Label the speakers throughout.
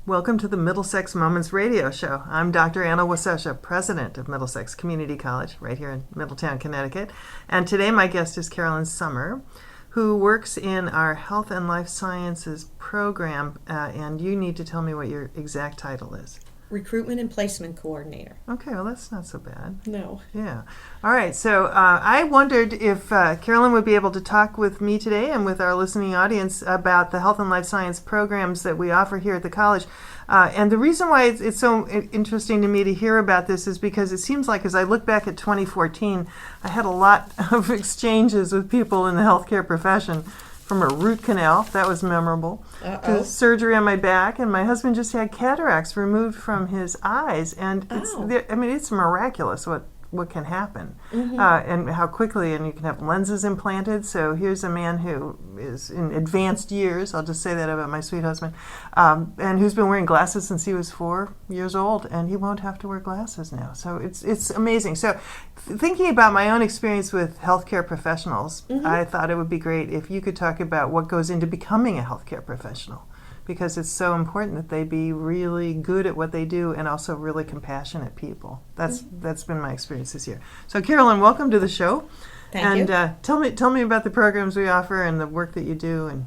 Speaker 1: Welcome to the Middlesex Moments Radio Show. I'm Dr. Anna Wasesha, president of Middlesex Community College, right here in Middletown, Connecticut. And today my guest is Carolyn Sommer, who works in our Health and Life Sciences program, and you need to tell me what your exact title is.
Speaker 2: Recruitment and Placement Coordinator.
Speaker 1: Okay, well, that's not so bad.
Speaker 2: No.
Speaker 1: Yeah. All right, so I wondered if Carolyn would be able to talk with me today and with our listening audience about the health and life science programs that we offer here at the college. And the reason why it's so interesting to me to hear about this is because it seems like as I look back at 2014, I had a lot of exchanges with people in the healthcare profession. From a root canal, that was memorable, to surgery on my back, and my husband just had cataracts removed from his eyes, and it's miraculous what can happen, and how quickly, and you can have lenses implanted. So here's a man who is in advanced years, I'll just say that about my sweet husband, and who's been wearing glasses since he was 4 years old, and he won't have to wear glasses now. So it's amazing. So thinking about my own experience with healthcare professionals, I thought it would be great if you could talk about what goes into becoming a healthcare professional, because it's so important that they be really good at what they do and also really compassionate people. That's been my experience this year. So Carolyn, welcome to the show.
Speaker 2: Thank you.
Speaker 1: And tell me about the programs we offer and the work that you do.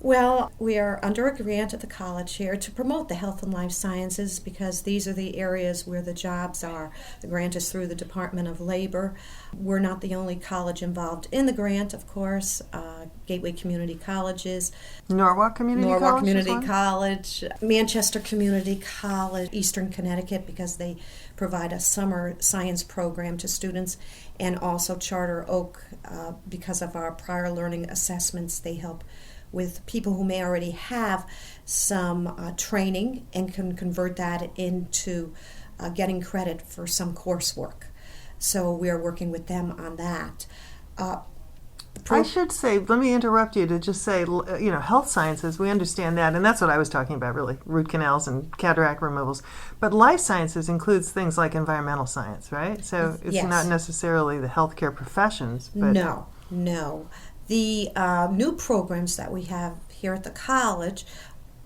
Speaker 2: Well, we are under a grant at the college here to promote the health and life sciences because these are the areas where the jobs are. The grant is through the Department of Labor. We're not the only college involved in the grant, of course. Gateway Community Colleges,
Speaker 1: Norwalk Community
Speaker 2: College, Manchester Community College, Eastern Connecticut, because they provide a summer science program to students, and also Charter Oak, because of our prior learning assessments. They help with people who may already have some training and can convert that into getting credit for some coursework. So we are working with them on that.
Speaker 1: I should say, let me interrupt you to just say, health sciences, we understand that, and that's what I was talking about, really, root canals and cataract removals. But life sciences includes things like environmental science, right? So it's not necessarily the healthcare professions. But
Speaker 2: No. The new programs that we have here at the college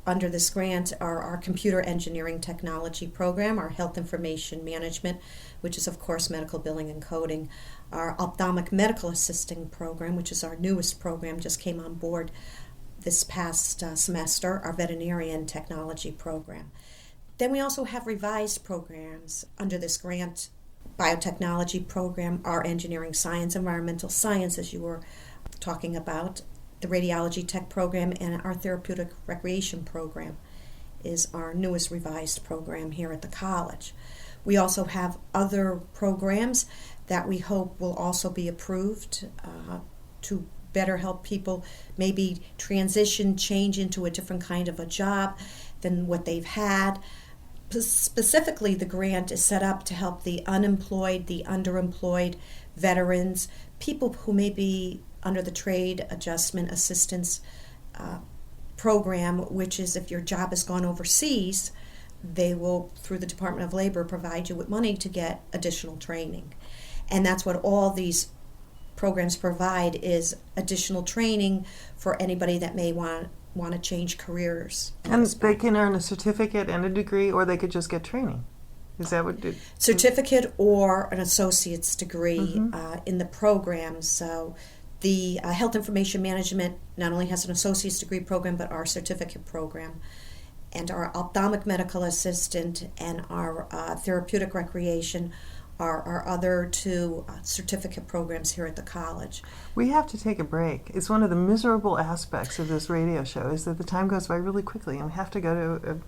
Speaker 2: under this grant are our Computer Engineering Technology program, our Health Information Management, which is, of course, medical billing and coding, our Ophthalmic Medical Assisting program, which is our newest program, just came on board this past semester, our Veterinarian Technology program. Then we also have revised programs under this grant, Biotechnology program, our Engineering Science, Environmental Science, as you were talking about, the Radiology Tech program, and our Therapeutic Recreation program is our newest revised program here at the college. We also have other programs that we hope will also be approved to better help people maybe transition, change into a different kind of a job than what they've had. Specifically, the grant is set up to help the unemployed, the underemployed, veterans, people who may be under the Trade Adjustment Assistance program, which is if your job has gone overseas, they will, through the Department of Labor, provide you with money to get additional training. And that's what all these programs provide, is additional training for anybody that may want to change careers.
Speaker 1: And they can earn a certificate and a degree, or they could just get training. Is that what it?
Speaker 2: Certificate or an associate's degree in the program. So the Health Information Management not only has an associate's degree program, but our certificate program. And our Ophthalmic Medical Assistant and our Therapeutic Recreation are our other two certificate programs here at the college.
Speaker 1: We have to take a break. It's one of the miserable aspects of this radio show is that the time goes by really quickly, and we have to go to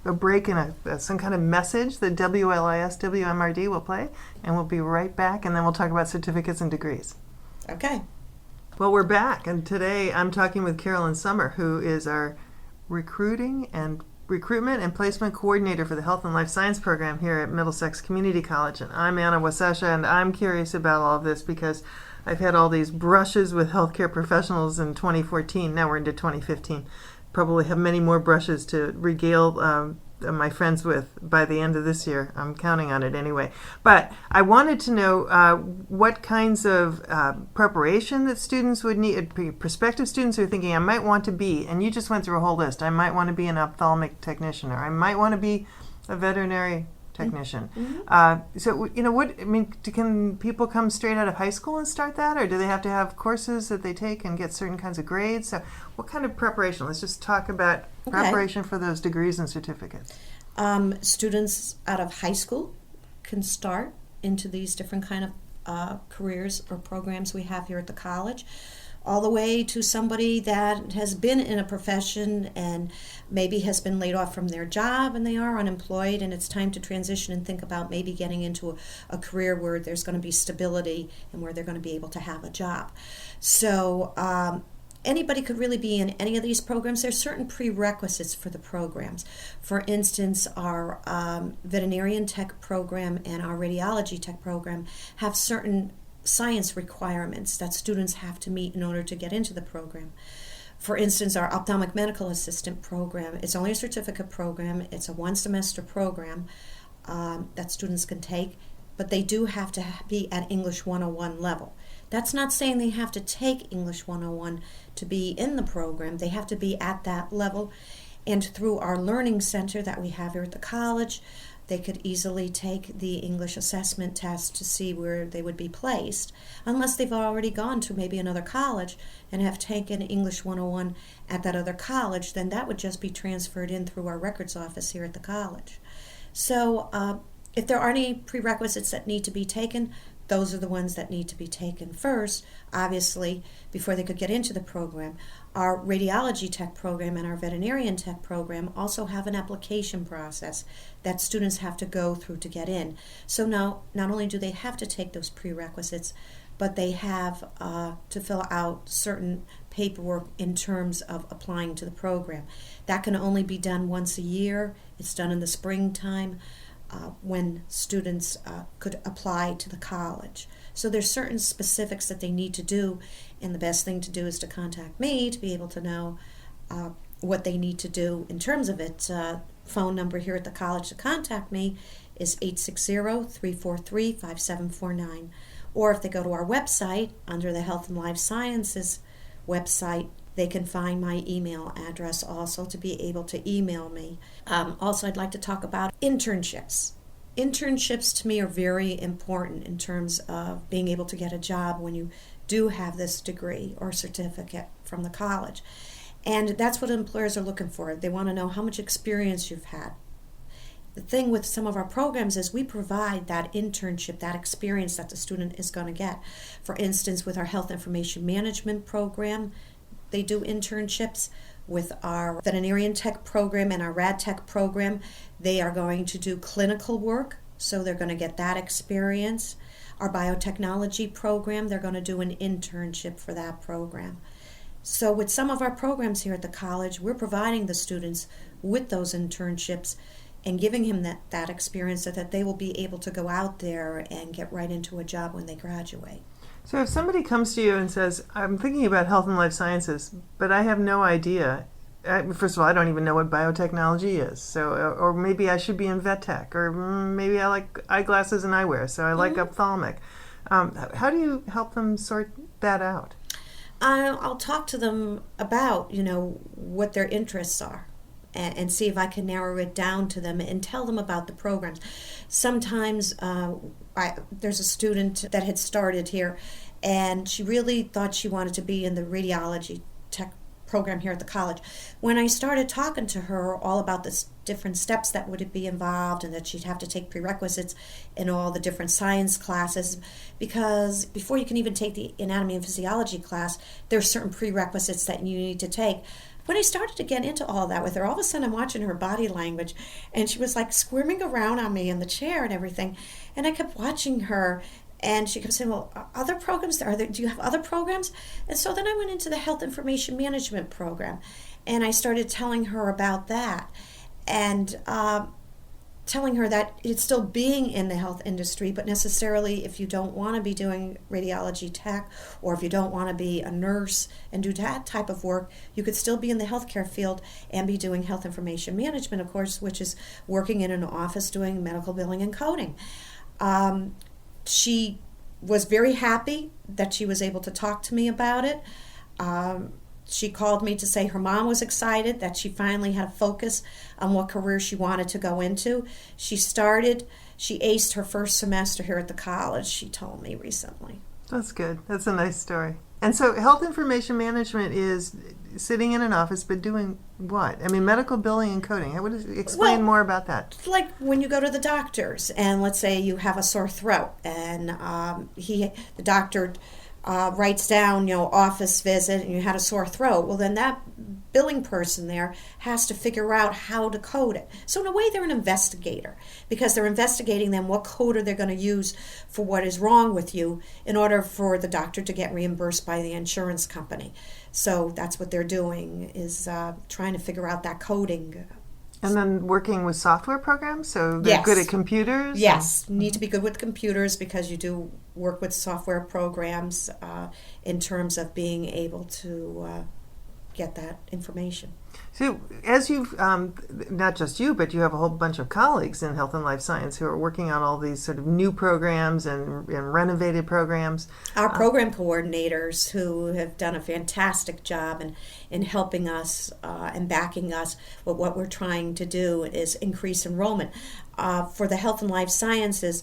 Speaker 1: a break and some kind of message that WLIS WMRD will play, and we'll be right back, and then we'll talk about certificates and degrees.
Speaker 2: Okay.
Speaker 1: Well, we're back, and today I'm talking with Carolyn Sommer, who is our Recruitment and Placement Coordinator for the Health and Life Science program here at Middlesex Community College. And I'm Anna Wasesha, and I'm curious about all of this because I've had all these brushes with healthcare professionals in 2014. Now we're into 2015. Probably have many more brushes to regale my friends with by the end of this year. I'm counting on it anyway. But I wanted to know what kinds of preparation that students would need, prospective students who are thinking, I might want to be, and you just went through a whole list. I might want to be an ophthalmic technician, or I might want to be a veterinary technician. So, can people come straight out of high school and start that, or do they have to have courses that they take and get certain kinds of grades? So what kind of preparation? Let's just talk about preparation for those degrees and certificates.
Speaker 2: Students out of high school can start into these different kind of careers or programs we have here at the college, all the way to somebody that has been in a profession and maybe has been laid off from their job and they are unemployed, and it's time to transition and think about maybe getting into a career where there's going to be stability and where they're going to be able to have a job. So anybody could really be in any of these programs. There's certain prerequisites for the programs. For instance, our veterinarian tech program and our radiology tech program have certain science requirements that students have to meet in order to get into the program. For instance, our ophthalmic medical assistant program, it's only a certificate program. It's a one-semester program that students can take, but they do have to be at English 101 level. That's not saying they have to take English 101 to be in the program. They have to be at that level. And through our learning center that we have here at the college, they could easily take the English assessment test to see where they would be placed, unless they've already gone to maybe another college and have taken English 101 at that other college. Then that would just be transferred in through our records office here at the college. So if there are any prerequisites that need to be taken, those are the ones that need to be taken first, obviously, before they could get into the program. Our radiology tech program and our veterinarian tech program also have an application process that students have to go through to get in. So now, not only do they have to take those prerequisites, but they have to fill out certain paperwork in terms of applying to the program. That can only be done once a year. It's done in the springtime. When students could apply to the college. So there's certain specifics that they need to do, and the best thing to do is to contact me to be able to know what they need to do in terms of it. Phone number here at the college to contact me is 860-343-5749. Or if they go to our website, under the Health and Life Sciences website, they can find my email address also to be able to email me. Also, I'd like to talk about internships. Internships to me are very important in terms of being able to get a job when you do have this degree or certificate from the college. And that's what employers are looking for. They want to know how much experience you've had. The thing with some of our programs is we provide that internship, that experience that the student is going to get. For instance, with our health information management program, they do internships. With our veterinarian tech program and our rad tech program, they are going to do clinical work, so they're going to get that experience. Our biotechnology program, they're going to do an internship for that program. So with some of our programs here at the college, we're providing the students with those internships and giving them that experience so that they will be able to go out there and get right into a job when they graduate.
Speaker 1: So if somebody comes to you and says, I'm thinking about health and life sciences, but I have no idea. First of all, I don't even know what biotechnology is. So, or maybe I should be in vet tech, or maybe I like eyeglasses and eyewear, so I like ophthalmic. How do you help them sort that out?
Speaker 2: I'll talk to them about, what their interests are. And see if I can narrow it down to them and tell them about the programs. Sometimes there's a student that had started here, and she really thought she wanted to be in the radiology tech program here at the college. When I started talking to her all about the different steps that would be involved and that she'd have to take prerequisites in all the different science classes, because before you can even take the anatomy and physiology class, there's certain prerequisites that you need to take. When I started to get into all that with her, all of a sudden I'm watching her body language, and she was like squirming around on me in the chair and everything. And I kept watching her, and she kept saying, well, other programs, do you have other programs? And so then I went into the health information management program, and I started telling her about that. And telling her that it's still being in the health industry, but necessarily if you don't want to be doing radiology tech, or if you don't want to be a nurse and do that type of work, you could still be in the healthcare field and be doing health information management, of course, which is working in an office doing medical billing and coding. She was very happy that she was able to talk to me about it. She called me to say her mom was excited that she finally had a focus on what career she wanted to go into. She aced her first semester here at the college, she told me recently.
Speaker 1: That's good. That's a nice story. And so health information management is sitting in an office, but doing what? I mean, medical billing and coding. Explain more about that.
Speaker 2: It's like when you go to the doctors, and let's say you have a sore throat, and the doctor writes down, office visit, and you had a sore throat. Well, then that billing person there has to figure out how to code it. So in a way, they're an investigator, because they're investigating then what coder they're going to use for what is wrong with you in order for the doctor to get reimbursed by the insurance company. So that's what they're doing, is trying to figure out that coding.
Speaker 1: And then working with software programs, so they're good at computers?
Speaker 2: Yes, need to be good with computers, because you do work with software programs in terms of being able to get that information.
Speaker 1: So as you've, not just you, but you have a whole bunch of colleagues in health and life science who are working on all these sort of new programs and renovated programs.
Speaker 2: Our program coordinators, who have done a fantastic job in helping us and backing us with what we're trying to do, is increase enrollment. For the health and life sciences,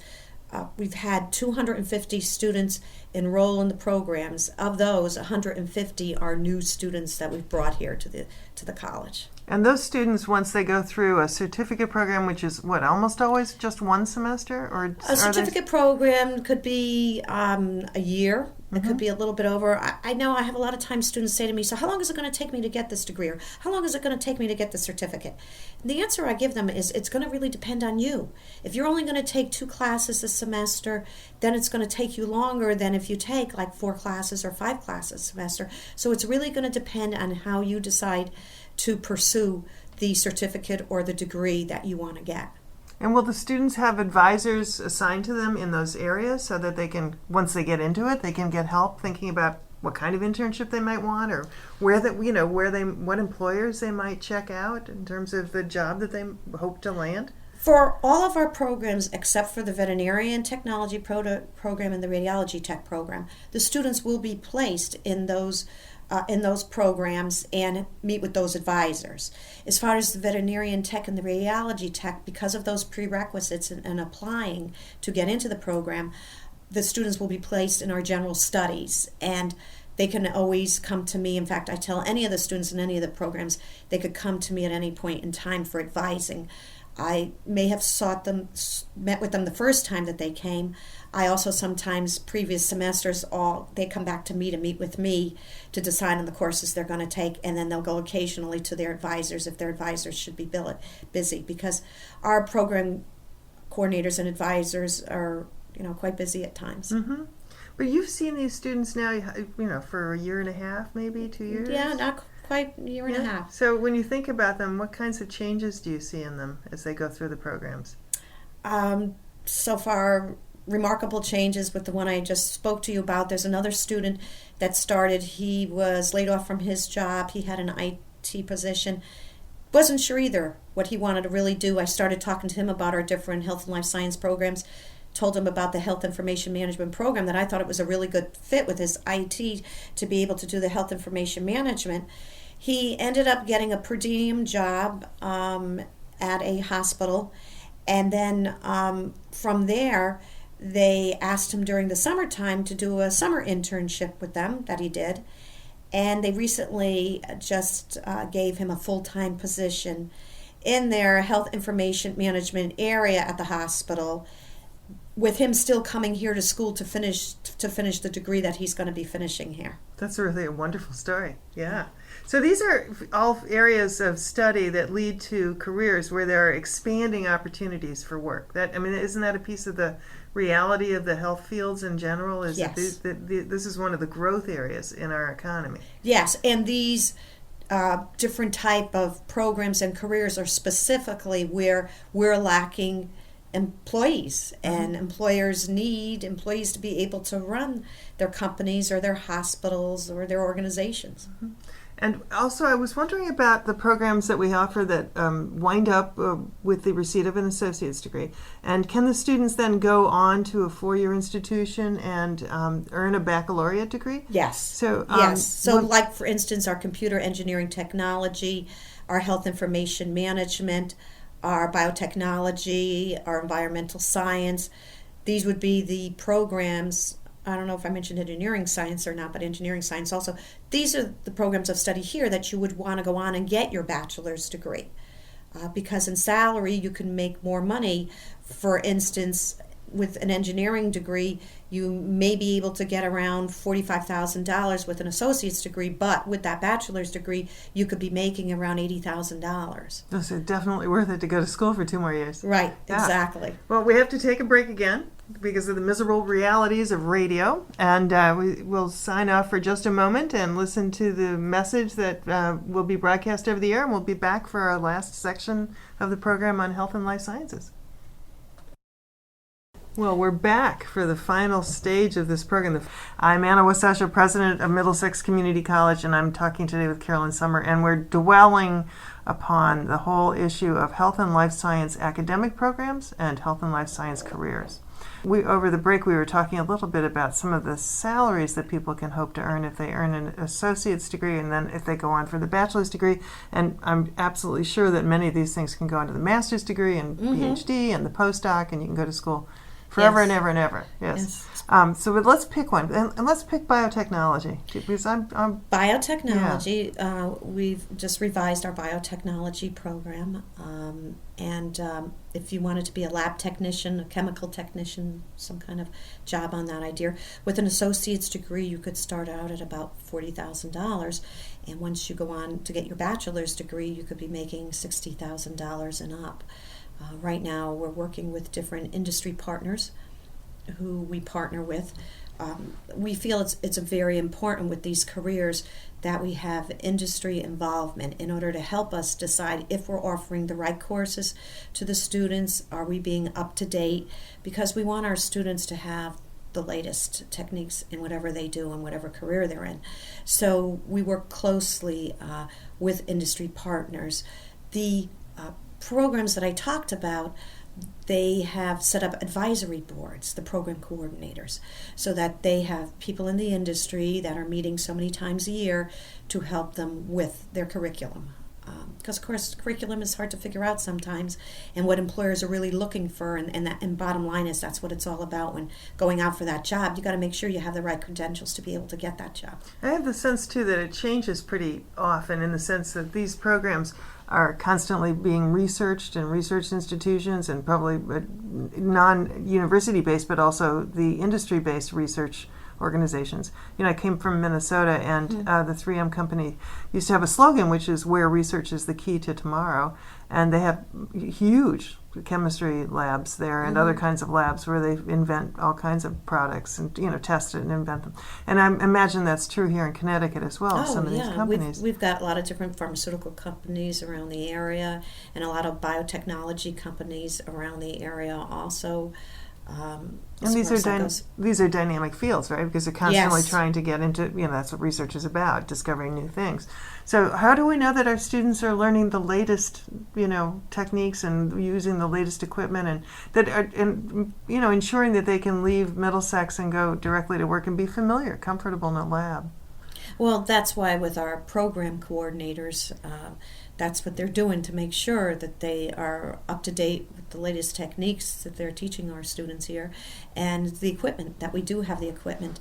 Speaker 2: we've had 250 students enroll in the programs. Of those, 150 are new students that we've brought here to the college.
Speaker 1: And those students, once they go through a certificate program, which is almost always just one semester, or
Speaker 2: a certificate program could be a year. It could be a little bit over. I know I have a lot of times students say to me, so how long is it going to take me to get this degree? Or how long is it going to take me to get the certificate? And the answer I give them is it's going to really depend on you. If you're only going to take 2 classes a semester, then it's going to take you longer than if you take like 4 classes or 5 classes a semester. So it's really going to depend on how you decide to pursue the certificate or the degree that you want to get.
Speaker 1: And will the students have advisors assigned to them in those areas so that they can, once they get into it, they can get help thinking about what kind of internship they might want, or what employers they might check out in terms of the job that they hope to land?
Speaker 2: For all of our programs, except for the veterinarian technology program and the radiology tech program, the students will be placed in those programs and meet with those advisors. As far as the veterinarian tech and the radiology tech, because of those prerequisites and applying to get into the program, the students will be placed in our general studies, and they can always come to me. In fact, I tell any of the students in any of the programs, they could come to me at any point in time for advising. I may have met with them the first time that they came. I also sometimes, previous semesters, they come back to me to meet with me to decide on the courses they're going to take, and then they'll go occasionally to their advisors if their advisors should be busy, because our program coordinators and advisors are quite busy at times.
Speaker 1: Mm-hmm. But you've seen these students now, for a year and a half, maybe 2 years?
Speaker 2: Yeah, not quite a year and a half.
Speaker 1: So when you think about them, what kinds of changes do you see in them as they go through the programs?
Speaker 2: So far, remarkable changes with the one I just spoke to you about. There's another student that started. He was laid off from his job. He had an IT position. Wasn't sure either what he wanted to really do. I started talking to him about our different health and life science programs. Told him about the health information management program, that I thought it was a really good fit with his IT to be able to do the health information management. He ended up getting a per diem job at a hospital, and then from there they asked him during the summertime to do a summer internship with them that he did, and they recently just gave him a full-time position in their health information management area at the hospital, with him still coming here to school to finish the degree that he's going to be finishing here.
Speaker 1: That's really a wonderful story. Yeah. So these are all areas of study that lead to careers where there are expanding opportunities for work. Isn't that a piece of the reality of the health fields in general? Is
Speaker 2: yes.
Speaker 1: That this is one of the growth areas in our economy.
Speaker 2: Yes, and these different type of programs and careers are specifically where we're lacking employees, and employers need employees to be able to run their companies or their hospitals or their organizations.
Speaker 1: And also, I was wondering about the programs that we offer that wind up with the receipt of an associate's degree. And can the students then go on to a four-year institution and earn a baccalaureate degree?
Speaker 2: Yes.
Speaker 1: So,
Speaker 2: yes. So, like, for instance, our computer engineering technology, our health information management, our biotechnology, our environmental science, these would be the programs. I don't know if I mentioned engineering science or not, but engineering science also. These are the programs of study here that you would want to go on and get your bachelor's degree. Because in salary, you can make more money. For instance, with an engineering degree, you may be able to get around $45,000 with an associate's degree, but with that bachelor's degree, you could be making around $80,000.
Speaker 1: So it's definitely worth it to go to school for 2 more years.
Speaker 2: Right,
Speaker 1: Yeah.
Speaker 2: exactly.
Speaker 1: Well, we have to take a break again because of the miserable realities of radio, and we will sign off for just a moment and listen to the message that will be broadcast over the air, and we'll be back for our last section of the program on health and life sciences. Well, we're back for the final stage of this program. I'm Anna Wasesha, president of Middlesex Community College, and I'm talking today with Carolyn Sommer, and we're dwelling upon the whole issue of health and life science academic programs and health and life science careers. Over the break, we were talking a little bit about some of the salaries that people can hope to earn if they earn an associate's degree and then if they go on for the bachelor's degree. And I'm absolutely sure that many of these things can go on to the master's degree and PhD and the postdoc, and you can go to school forever and ever and ever. Yes. So let's pick one, and let's pick biotechnology, because I'm
Speaker 2: biotechnology. Yeah. We've just revised our biotechnology program, and if you wanted to be a lab technician, a chemical technician, some kind of job on that idea, with an associate's degree, you could start out at about $40,000, and once you go on to get your bachelor's degree, you could be making $60,000 and up. Right now, we're working with different industry partners who we partner with. We feel it's very important with these careers that we have industry involvement in order to help us decide if we're offering the right courses to the students, are we being up to date, because we want our students to have the latest techniques in whatever they do and whatever career they're in. So we work closely with industry partners. The programs that I talked about, they have set up advisory boards, the program coordinators, so that they have people in the industry that are meeting so many times a year to help them with their curriculum. Because, of course, curriculum is hard to figure out sometimes, and what employers are really looking for, and bottom line is that's what it's all about when going out for that job. You got to make sure you have the right credentials to be able to get that job.
Speaker 1: I have the sense, too, that it changes pretty often in the sense that these programs are constantly being researched in research institutions and probably non-university based, but also the industry-based research organizations. You know, I came from Minnesota, and the 3M company used to have a slogan, which is "Where research is the key to tomorrow," and they have huge chemistry labs there and other kinds of labs where they invent all kinds of products and test it and invent them. And I imagine that's true here in Connecticut as well. Some of these companies.
Speaker 2: We've got a lot of different pharmaceutical companies around the area, and a lot of biotechnology companies around the area also.
Speaker 1: And these are dynamic fields, right? Because they're constantly trying to get into, that's what research is about, discovering new things. So how do we know that our students are learning the latest, techniques and using the latest equipment, and that are, ensuring that they can leave Middlesex and go directly to work and be familiar, comfortable in a lab?
Speaker 2: Well, that's why with our program coordinators, that's what they're doing to make sure that they are up to date with the latest techniques that they're teaching our students here, and the equipment, that we do have the equipment.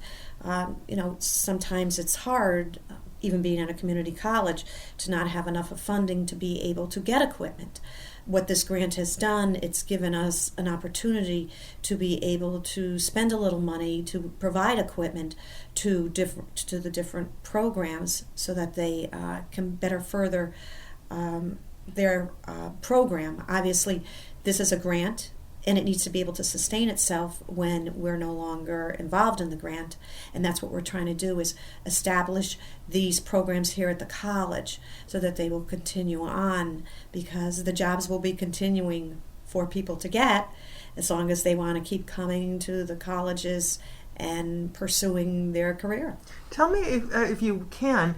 Speaker 2: Sometimes it's hard, even being at a community college, to not have enough of funding to be able to get equipment. What this grant has done, it's given us an opportunity to be able to spend a little money to provide equipment to the different programs so that they can better further their program. Obviously, this is a grant, and it needs to be able to sustain itself when we're no longer involved in the grant. And that's what we're trying to do, is establish these programs here at the college so that they will continue on, because the jobs will be continuing for people to get as long as they want to keep coming to the colleges and pursuing their career.
Speaker 1: Tell me, if you can,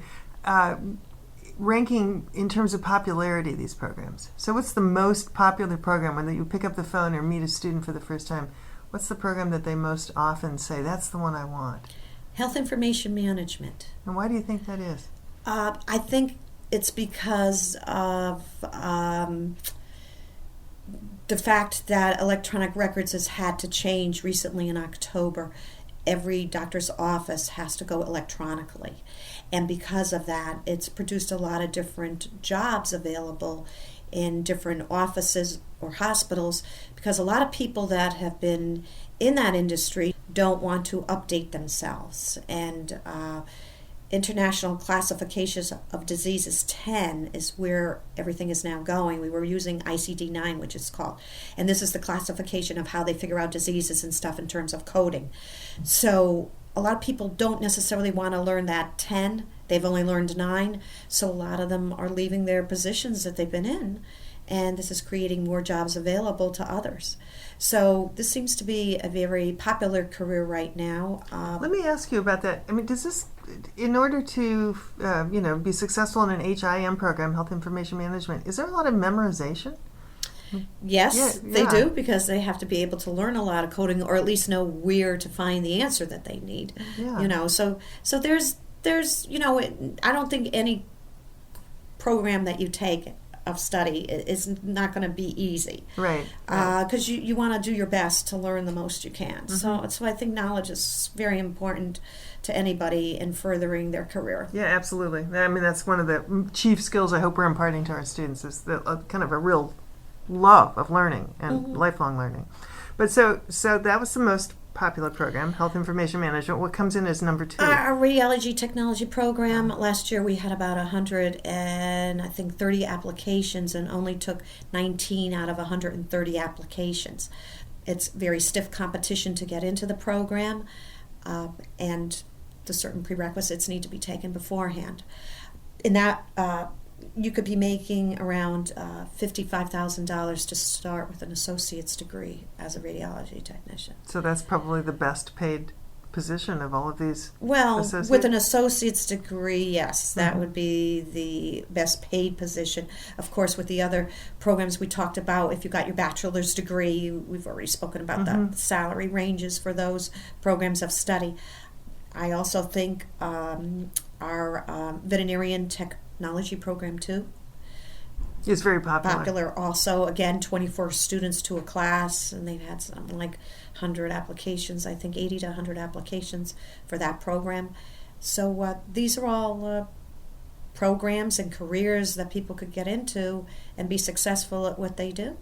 Speaker 1: ranking in terms of popularity of these programs. So what's the most popular program when you pick up the phone or meet a student for the first time? What's the program that they most often say, that's the one I want?
Speaker 2: Health information management.
Speaker 1: And why do you think that is?
Speaker 2: I think it's because of the fact that electronic records has had to change recently in October. Every doctor's office has to go electronically. And because of that, it's produced a lot of different jobs available in different offices or hospitals, because a lot of people that have been in that industry don't want to update themselves. And International Classifications of Diseases 10 is where everything is now going. We were using ICD-9, which is called. And this is the classification of how they figure out diseases and stuff in terms of coding. So a lot of people don't necessarily want to learn that 10. They've only learned 9. So a lot of them are leaving their positions that they've been in. And this is creating more jobs available to others. So this seems to be a very popular career right now.
Speaker 1: Let me ask you about that. I mean, does this, in order to be successful in an HIM program, Health Information Management, is there a lot of memorization?
Speaker 2: Yes, they do, because they have to be able to learn a lot of coding, or at least know where to find the answer that they need.
Speaker 1: Yeah.
Speaker 2: So there's I don't think any program that you take of study is not going to be easy,
Speaker 1: right?
Speaker 2: Because you want to do your best to learn the most you can.
Speaker 1: Mm-hmm.
Speaker 2: So I think knowledge is very important to anybody in furthering their career.
Speaker 1: Yeah, absolutely. I mean, that's one of the chief skills I hope we're imparting to our students, is kind of a real love of learning and lifelong learning. But so that was the most popular program, Health Information Management. What comes in as number 2?
Speaker 2: Our radiology technology program. Last year we had about 130 applications and only took 19 out of 130 applications. It's very stiff competition to get into the program, and the certain prerequisites need to be taken beforehand. In that, you could be making around $55,000 to start with an associate's degree as a radiology technician.
Speaker 1: So that's probably the best paid position of all of these.
Speaker 2: Well,
Speaker 1: associates?
Speaker 2: With an associate's degree, yes, that would be the best paid position. Of course, with the other programs we talked about, if you got your bachelor's degree, we've already spoken about the salary ranges for those programs of study. I also think our veterinarian technology program too
Speaker 1: is very
Speaker 2: popular also. Again, 24 students to a class, and they've had something like 100 applications, I think 80 to 100 applications for that program. So these are all programs and careers that people could get into and be successful at what they do.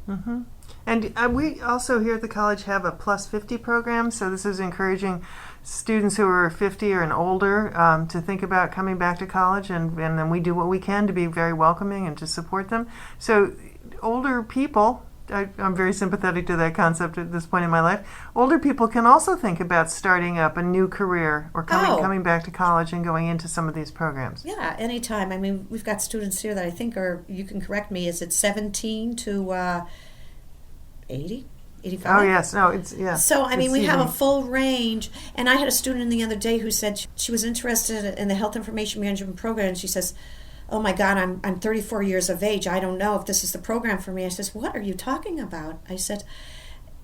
Speaker 1: And we also here at the college have a plus 50 program, so this is encouraging students who are 50 or and older to think about coming back to college, and then we do what we can to be very welcoming and to support them. So older people, I'm very sympathetic to that concept at this point in my life. Older people can also think about starting up a new career or coming back to college and going into some of these programs.
Speaker 2: Yeah, anytime. I mean, we've got students here that I think are, you can correct me, is it 17 to 80? 85?
Speaker 1: Oh, yes. No, it's, yeah.
Speaker 2: So, I mean, we have a full range. And I had a student the other day who said she was interested in the Health Information Management program, and she says, oh my God, I'm 34 years of age. I don't know if this is the program for me. I says, what are you talking about? I said,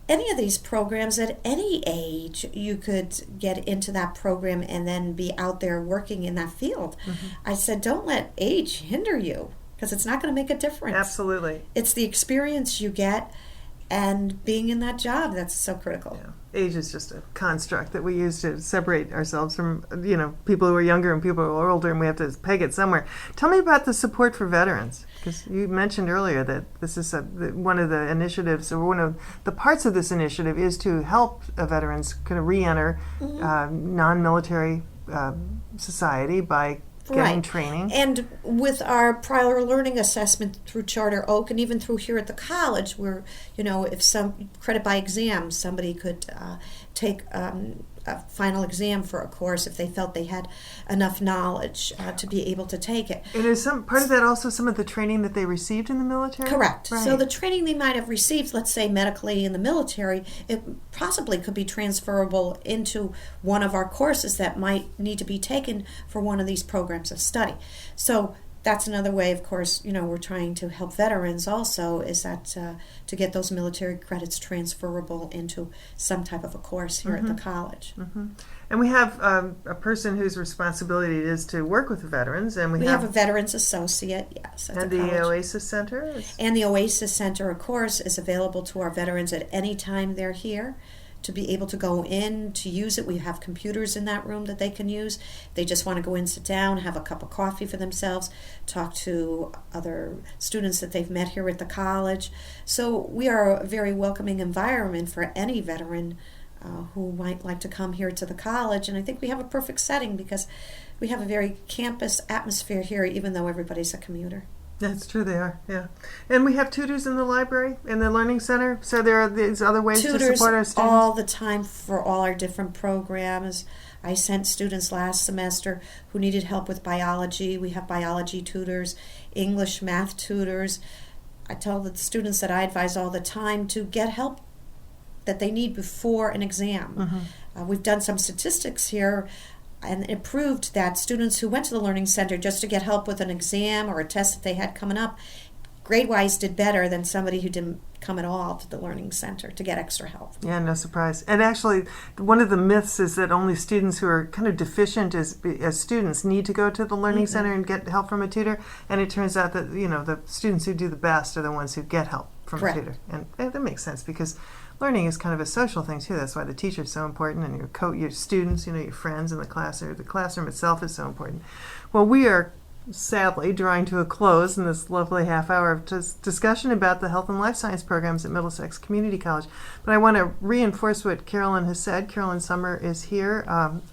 Speaker 2: any of these programs at any age, you could get into that program and then be out there working in that field. I said, don't let age hinder you, because it's not going to make a difference.
Speaker 1: Absolutely.
Speaker 2: It's the experience you get and being in that job that's so critical.
Speaker 1: Yeah. Age is just a construct that we use to separate ourselves from, people who are younger and people who are older, and we have to peg it somewhere. Tell me about the support for veterans, because you mentioned earlier that this is one of the initiatives, or one of the parts of this initiative is to help veterans kind of re-enter non-military society by getting
Speaker 2: Right.
Speaker 1: training.
Speaker 2: And with our prior learning assessment through Charter Oak and even through here at the college, where, if some credit by exam, somebody could take a final exam for a course if they felt they had enough knowledge to be able to take it.
Speaker 1: And is some part of that also some of the training that they received in the military?
Speaker 2: Correct.
Speaker 1: Right.
Speaker 2: So the training they might have received, let's say medically in the military, it possibly could be transferable into one of our courses that might need to be taken for one of these programs of study. So that's another way, of course, we're trying to help veterans also, is that to get those military credits transferable into some type of a course here at the college.
Speaker 1: Mm-hmm. And we have a person whose responsibility it is to work with the veterans, and
Speaker 2: We have a veterans associate, yes, at
Speaker 1: and
Speaker 2: the
Speaker 1: the
Speaker 2: college.
Speaker 1: Oasis Center.
Speaker 2: And the Oasis Center, of course, is available to our veterans at any time they're here to be able to go in to use it. We have computers in that room that they can use. They just want to go in, sit down, have a cup of coffee for themselves, talk to other students that they've met here at the college. So we are a very welcoming environment for any veteran who might like to come here to the college. And I think we have a perfect setting because we have a very campus atmosphere here, even though everybody's a commuter.
Speaker 1: That's true, they are, yeah. And we have tutors in the library, in the Learning Center, so there are these other ways to support our
Speaker 2: Tutors
Speaker 1: students?
Speaker 2: all the time for all our different programs. I sent students last semester who needed help with biology. We have biology tutors, English, math tutors. I tell the students that I advise all the time to get help that they need before an exam.
Speaker 1: Mm-hmm.
Speaker 2: We've done some statistics here, and it proved that students who went to the Learning Center just to get help with an exam or a test that they had coming up, grade-wise did better than somebody who didn't come at all to the Learning Center to get extra help.
Speaker 1: Yeah, no surprise. And actually, one of the myths is that only students who are kind of deficient as students need to go to the Learning Center and get help from a tutor. And it turns out that, the students who do the best are the ones who get help from
Speaker 2: Correct.
Speaker 1: a tutor. And that makes sense because learning is kind of a social thing too. That's why the teacher's so important, and your students, your friends in the class, or the classroom itself is so important. Well, we are sadly drawing to a close in this lovely half hour of discussion about the health and life science programs at Middlesex Community College. But I want to reinforce what Carolyn has said. Carolyn Sommer is here.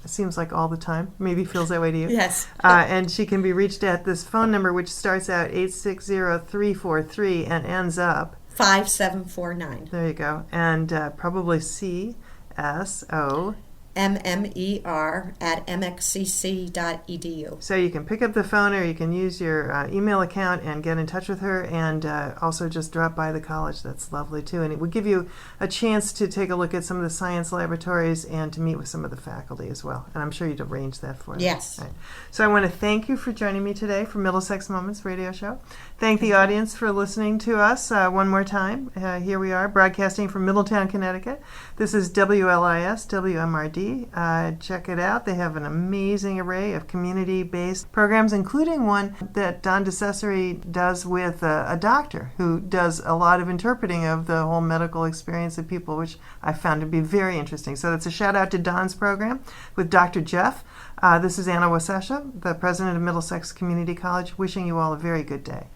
Speaker 1: It seems like all the time. Maybe feels that way to you.
Speaker 2: Yes.
Speaker 1: And she can be reached at this phone number, which starts out 860-343 and ends up
Speaker 2: 5749.
Speaker 1: There you go. And probably CSO.
Speaker 2: MMER at MxCC.edu.
Speaker 1: So you can pick up the phone or you can use your email account and get in touch with her, and also just drop by the college. That's lovely too. And it would give you a chance to take a look at some of the science laboratories and to meet with some of the faculty as well. And I'm sure you'd arrange that for them.
Speaker 2: Yes.
Speaker 1: Right. So I want to thank you for joining me today for Middlesex Moments Radio Show. Thank the audience for listening to us one more time. Here we are broadcasting from Middletown, Connecticut. This is WLIS, WMRD. Check it out. They have an amazing array of community-based programs, including one that Don DeCesare does with a doctor who does a lot of interpreting of the whole medical experience of people, which I found to be very interesting. So that's a shout-out to Don's program with Dr. Jeff. This is Anna Wasesha, the president of Middlesex Community College, wishing you all a very good day.